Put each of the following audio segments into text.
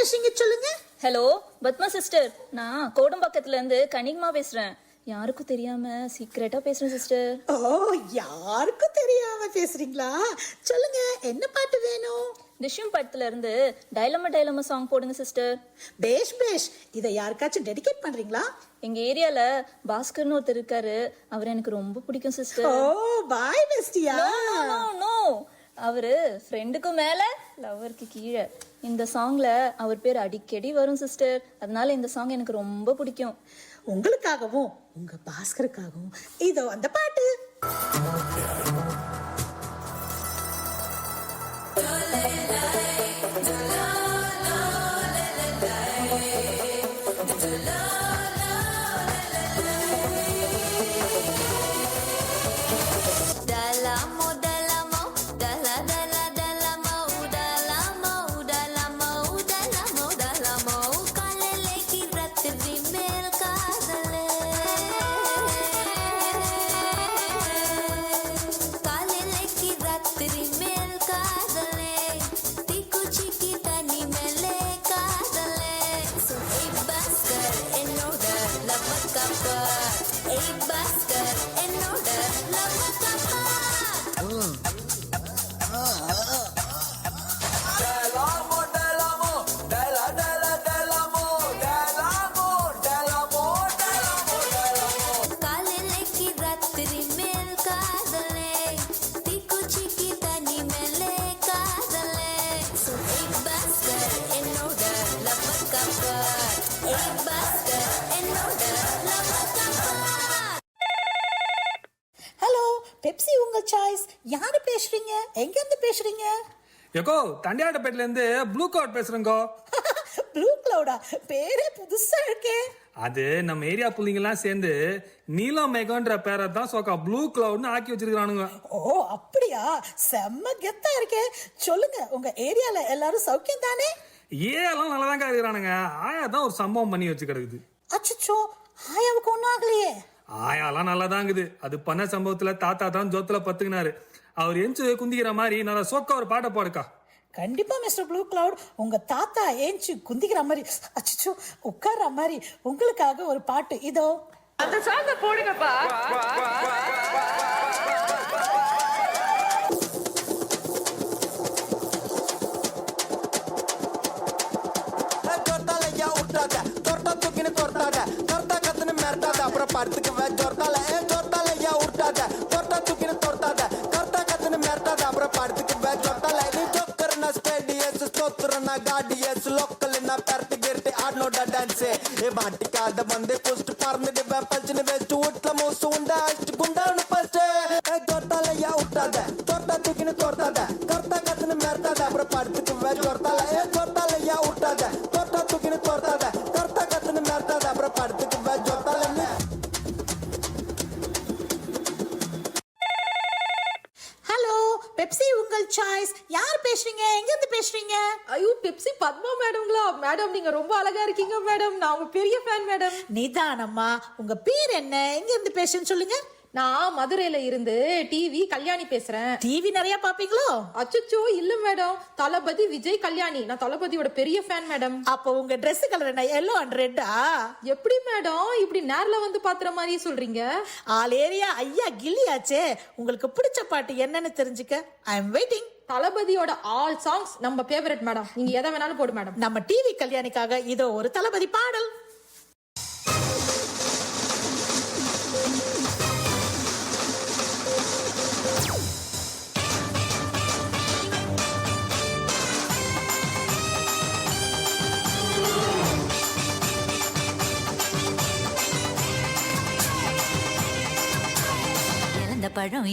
பேசுறீங்க சொல்லுங்க. Hello Padma sister, நான் கோடம்பாக்கத்துல இருந்து கனிகமா பேசுறேன். யாருக்கும் தெரியாம சீக்கிரட்டா பேசுறேன் சிஸ்டர். ஓ, யாருக்கும் தெரியாம பேசுறீங்களா? சொல்லுங்க, என்ன பாட்டு வேணும்? டிஷ்யூம் படத்துல இருந்து டைலமா சாங் போடுங்க சிஸ்டர். பேஷ் பேஷ். இதை யாருக்காச்சும் டெடிகேட் பண்றீங்களா? எங்க ஏரியால பாஸ்கர்னு ஒருத்தர் இருக்காரு, அவர் எனக்கு ரொம்ப பிடிக்கும் சிஸ்டர். ஓ, பாய் பெஸ்டியா? நோ, அவரு ஃப்ரெண்டுக்கு மேல லவருக்கு கீழே. இந்த சாங்ல அவர் பேர் அடிக்கடி வரும் சிஸ்டர், அதனால இந்த சாங் எனக்கு ரொம்ப பிடிக்கும். உங்களுக்காகவும் உங்க பாஸ்கருக்காகவும் இதோ அந்த பாட்டு. ஹலோ, பெப்சி உங்க சாய்ஸ். யாரு பேசுறீங்க? எங்க இருந்து பேசுறீங்க? எக்கோ தண்டியாட்டப்பேட்டில இருந்து ப்ளூ கிளவுட் பேசுறேங்கோ. ப்ளூ கிளவுடா? பேரே புதுசா இருக்கே. அது நம்ம ஏரியா புள்ளிங்க எல்லாம் சேர்ந்து நீலம் மேகன்ற பேரை தான் சோக்கா ப்ளூ கிளவுட்னு ஆக்கி வச்சிருக்கானுங்க. ஓ, அப்படியா? செம்ம கெத்தா இருக்கே. சொல்லுங்க, உங்க ஏரியால எல்லாரும் சௌக்கியம் தானே? ஏலாம் நல்லாதாங்க இருக்கிறானுங்க. ஆயா தான் ஒரு சம்பவம் பண்ணி வச்சு கிடக்குது. அச்சச்சோ, ஆயாவுக்கு ஒன்னும் ஆகலையே? ஆயாலாம் நல்லா தாங்குது. அது பண்ண சம்பவத்துல தாத்தா தான் ஜோத்துல பத்துக்கினாரு. அவர் எஞ்சு குந்திக்கிற மாதிரி நல்லா சோக்கா ஒரு பாட்டை பாடுக்கா. கண்டிப்பா மிஸ்டர் ப்ளூ கிளவுட், உங்க தாத்தா ஏஞ்சி குந்திக்கிற மாதிரி, அச்சச்சோ உட்கார்ற மாதிரி உங்களுக்காக ஒரு பாட்டு இதோ. அந்த சாங்க போடுங்கப்பா. அப்புறம் படத்துக்கு ஜொர்த்தால ஜொர்த்தாலையா உருட்டாத தொட்டா தூக்கின்னு தொட்டாத கர்த்தா கத்துன்னு மிரட்டாத அப்புறம் படத்துக்கு ஜொர்த்தால நீ ஜோக்கர்னா ஸ்பேடியஸ் ஸ்தோத்திரனா காடியஸ் லோக்கல்னா பரட்டு கிரட்டு ஆடனோட டான்ஸ் ஏ மாட்டிக்காத வந்து புஸ்ட் பறந்துட்டு பல்ச்சின்னு வெஸ்ட் வீட்ல மூசு உண்டா அஷ்டு குண்டான்னு பஸ்ட் ஜொர்த்தாலையா உருட்டாத தொட்டா தூக்கின்னு தொட்டாத கர்த்தா கத்துன்னு மிரட்டாத அப்புறம் படத்துக்கு ஜொர்த்தால ஜொர்த்தாலையா உருட்டாத தொட்டா தூக்கின்னு தொட்டாத கர்த்தா கத்துன்னு மிரட்டாத அப்புறம் படத்துக்கு ஜொர்த்தால. ஹலோ, பெப்சி உங்கள் சாய்ஸ். யார் பேசுறீங்க? எங்க இருந்து பேசுறீங்க? ஐயோ, பெப்சி பத்மா மேடம்ங்களா? மேடம், நீங்க ரொம்ப அழகா இருக்கீங்க மேடம். நான் உங்க பெரிய ஃபேன் மேடம். நிதானம்மா, உங்க பேர் என்ன? எங்க இருந்து பேசுன்னு சொல்லுங்க. நான் மதுரையில இருந்து டிவி கல்யாணி பேசுறேன். டிவி நிறைய பாப்பீங்களோ? அச்சச்சோ, இல்ல மேடம். தளபதி விஜய் கல்யாணி. நான் தளபதியோட பெரிய ஃபேன் மேடம். அப்போ உங்க Dress கலர் என்ன? yellow and red? எப்படி மேடம் இப்படி நேர்ல வந்து பாத்துற மாதிரி சொல்றீங்க? ஆல் ஏரியா ஐயா கில்லியாச்சே. உங்களுக்கு பிடிச்ச பாட்டு என்னன்னு தெரிஞ்சுக்க ஐ எம் வெயிட்டிங். தளபதியோட ஆல் சாங்ஸ் நம்ம ஃபேவரட் மேடம். நீங்க எதை வேணாலும் போடு மேடம். நம்ம டிவி கல்யாணிக்காக இதோ ஒரு தளபதி பாடல்.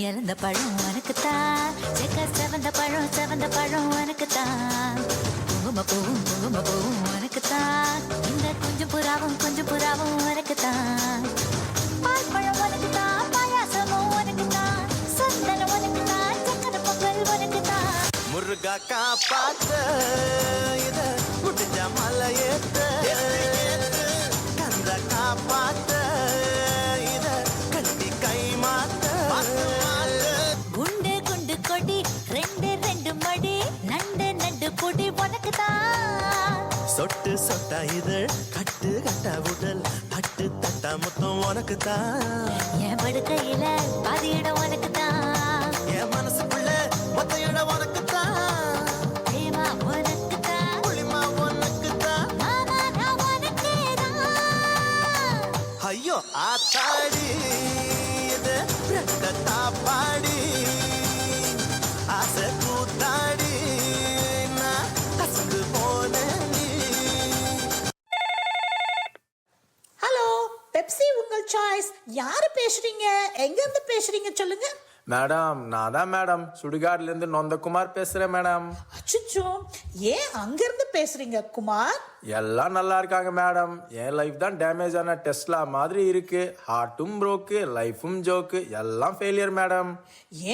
இறந்த பழம் உனக்குத்தான், செவந்த பழம் உனக்குத்தான், குங்கும பூவும் உனக்குத்தான், இந்த கொஞ்சம் புறாவும் உனக்குத்தான், பால் பழம் உனக்குத்தான், பாயாசமும் உனக்குத்தான், சந்தனம் உனக்குத்தான், சக்கரை பொங்கல் உனக்குத்தான். முருகா காப்பாத்த இத முடிஞ்ச மலையேத்த கந்த காப்பாத்த இத கட்டி கை மாத்த குண்டு கொடி ரெண்டு மடி நண்டு பொடி உனக்குதான். கட்டா இதழ் கட்டு கட்டா உடல் தட்டு தட்டா மொத்தம் உனக்கு தான் என் படுக்கையில பாதி இடம் உனக்கு தான். என் மனசுக்குள்ள மொத்த இடம் உனக்கு தான் பிரேமா உனக்கு தான். புளிமா உனக்கு தான் மாமா நான் உனக்கே தான். ஐயோ ஆத்தாடி இது ரெட்டத்தா பாடி ஆசை கூத்தாடி நான் கசந்து போனேன் ஹலோ பெப்சி உங்கள் சாய்ஸ். யாரு பேசுறீங்க? எங்க இருந்து பேசுறீங்க சொல்லுங்க. மேடம் நான் தான் மேடம் சுடுகாட்ல இருந்து நொந்தகுமார் பேசுறேன் மேடம். அச்சுச்சோ, ஏன் அங்க இருந்து பேசுறீங்க குமார்? எல்லாம் நல்லா இருக்காங்க மேடம். என் லைஃப் தான் டேமேஜ் ஆன டெஸ்லா மாதிரி இருக்கு. ஹார்ட்டும் ப்ரோக்கு, லைஃபும் ஜோக்கு, எல்லாம் ஃபெயிலியர் மேடம்.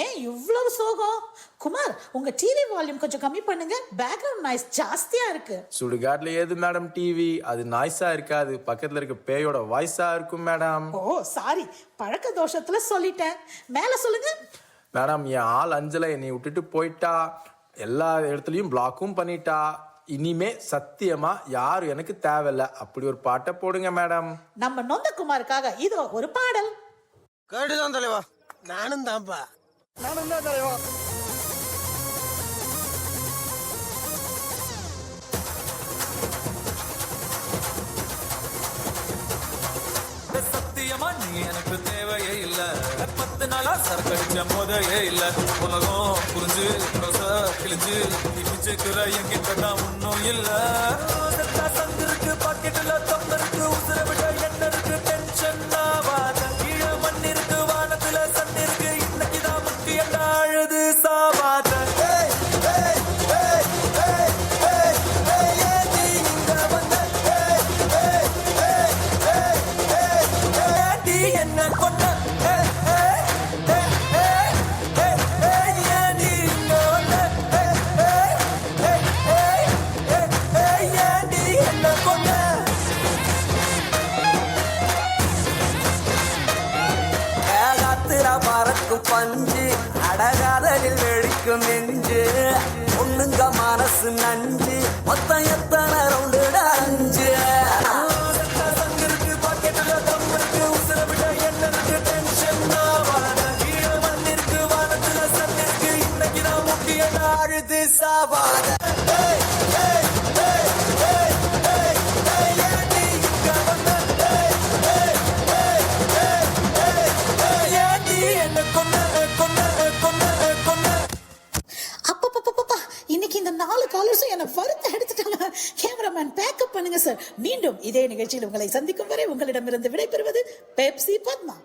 ஏன் இவ்வளவு சோகம்? குமார், உங்க டிவி வால்யூம் கொஞ்சம் கம்மி பண்ணுங்க. பேக்ரவுண்ட் நாய்ஸ் ஜாஸ்தியா இருக்கு. சுடுகாட்ல ஏது மேடம் டிவி? அது நாய்ஸா இருக்காது, பக்கத்துல இருக்க பேயோட வாய்ஸா இருக்கும் மேடம். ஓ சாரி, பழக்க தோஷத்துல சொல்லிட்டேன். மேல சொல்லுங்க. மேடம் என் ஆள் அஞ்சலை என்னை விட்டுட்டு போயிட்டா, எல்லா இடத்துலயும் பிளாக்கும் பண்ணிட்டா. இனிமே சத்தியமா யாரும் எனக்கு தேவையில்ல. அப்படி ஒரு பாட்டை போடுங்க மேடம். நம்ம நொந்தகுமாருக்காக இதோ ஒரு பாடல். கேட்டுதான் தலைவா. நானும் தான்ப்பா. நானும் தான் தலைவா. சத்தியமா நீ எனக்கு தேவையே இல்ல. 10 நாளா சரக்கடிச்ச போதையே இல்ல. உலகம் புரிஞ்சு கிழிஞ்சு பிச்சுக்கிற என்கிட்ட தான் ஒன்னும் இல்ல. சந்திருக்கு பாக்கெட்டுல தொம்பருக்கு உசுர விட என்ன இருக்கு டென்ஷன் ஆவாத. கீழ மண் இருக்கு வானத்துல சன் இருக்கு. இன்னைக்குதான் முக்கியம் அழுது சாவாத. என்ன கொண்ட பறக்கும் பஞ்சு அடகாதலில் வெடிக்கும் நெஞ்சு. ஒண்ணுங்க மனசு நஞ்சு மொத்தம் எத்தனை ரவுண்டு அஞ்சு. பாக்கெட்டுல தம்பருக்கு உசுர விட என்ன இருக்கு டென்ஷன் ஆவாத. கீழ மண்ணிற்கு வானத்துல சன்னிருக்கு. இன்னைக்குதான் முக்கியம் அழுது சாவாத. அப்பப்பப்பப்பா, இன்னைக்கு இந்த 4 காலர்ஸும் என்ன வறுத்து எடுத்துட்டாங்க. கேமராமேன் பேக்கப் பண்ணுங்க சார். மீண்டும் இதே நிகழ்ச்சியில் உங்களை சந்திக்கும் வரை உங்களிடமிருந்து விடைபெறுவது பெப்சி பத்மா.